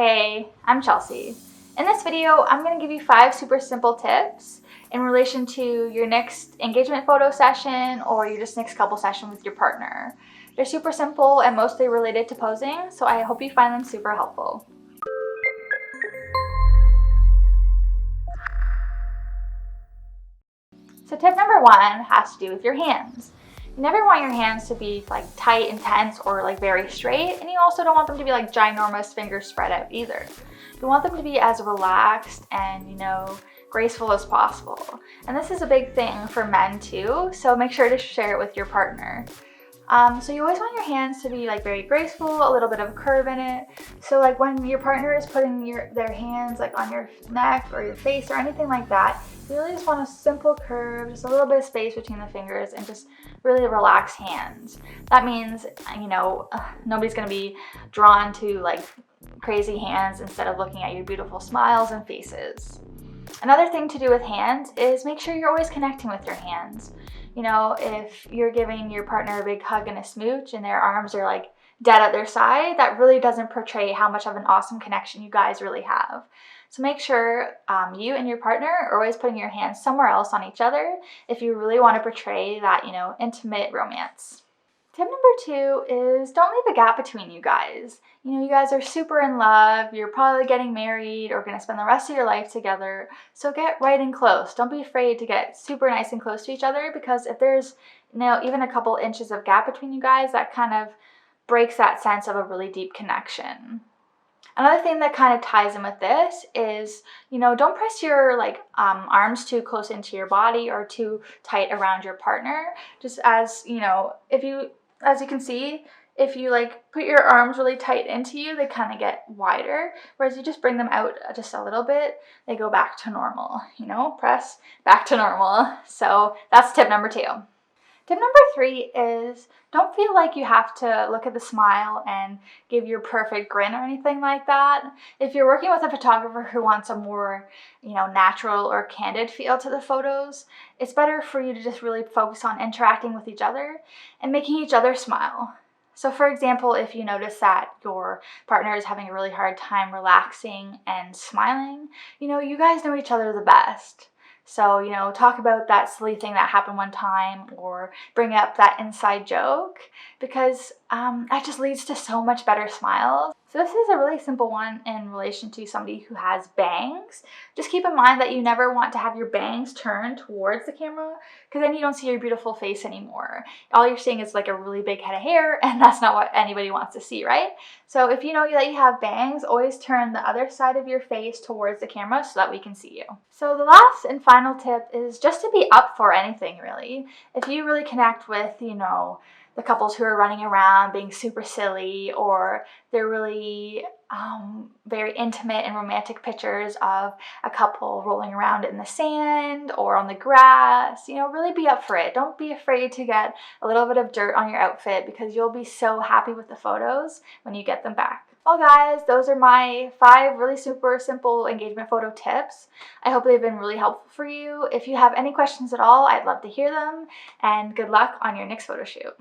Hey, I'm Chelsea. In this video, I'm going to give you 5 super simple tips in relation to your next engagement photo session or your just next couple session with your partner. They're super simple and mostly related to posing, so I hope you find them super helpful. So tip number 1 has to do with your hands. You never want your hands to be like tight and tense or like very straight, and you also don't want them to be like ginormous fingers spread out either. You want them to be as relaxed and, graceful as possible. And this is a big thing for men too, so make sure to share it with your partner. So you always want your hands to be like very graceful, a little bit of a curve in it. So like when your partner is putting their hands like on your neck or your face or anything like that, you really just want a simple curve, just a little bit of space between the fingers and just really relaxed hands. That means, nobody's gonna be drawn to like crazy hands instead of looking at your beautiful smiles and faces. Another thing to do with hands is make sure you're always connecting with your hands. If you're giving your partner a big hug and a smooch and their arms are like dead at their side, that really doesn't portray how much of an awesome connection you guys really have. So make sure you and your partner are always putting your hands somewhere else on each other if you really want to portray that, intimate romance. Tip number 2 is don't leave a gap between you guys. You guys are super in love, you're probably getting married or gonna spend the rest of your life together, so get right in close. Don't be afraid to get super nice and close to each other, because if there's, even a couple inches of gap between you guys, that kind of breaks that sense of a really deep connection. Another thing that kind of ties in with this is, don't press your arms too close into your body or too tight around your partner. Just as you can see, if you put your arms really tight into you, they kind of get wider. Whereas you just bring them out just a little bit, they go back to normal. Press back to normal. So that's tip number 2. Tip number 3 is don't feel like you have to look at the smile and give your perfect grin or anything like that. If you're working with a photographer who wants a more, natural or candid feel to the photos, it's better for you to just really focus on interacting with each other and making each other smile. So for example, if you notice that your partner is having a really hard time relaxing and smiling, you guys know each other the best. So, talk about that silly thing that happened one time or bring up that inside joke, because that just leads to so much better smiles. So this is a really simple one in relation to somebody who has bangs. Just keep in mind that you never want to have your bangs turned towards the camera, because then you don't see your beautiful face anymore. All you're seeing is like a really big head of hair, and that's not what anybody wants to see, right? So if you know that you have bangs, always turn the other side of your face towards the camera so that we can see you. So the last and final tip is just to be up for anything, really. If you really connect with, the couples who are running around being super silly, or they're really very intimate and romantic pictures of a couple rolling around in the sand or on the grass, really be up for it. Don't be afraid to get a little bit of dirt on your outfit, because you'll be so happy with the photos when you get them back. Well guys, those are my 5 really super simple engagement photo tips. I hope they've been really helpful for you. If you have any questions at all, I'd love to hear them, and good luck on your next photo shoot.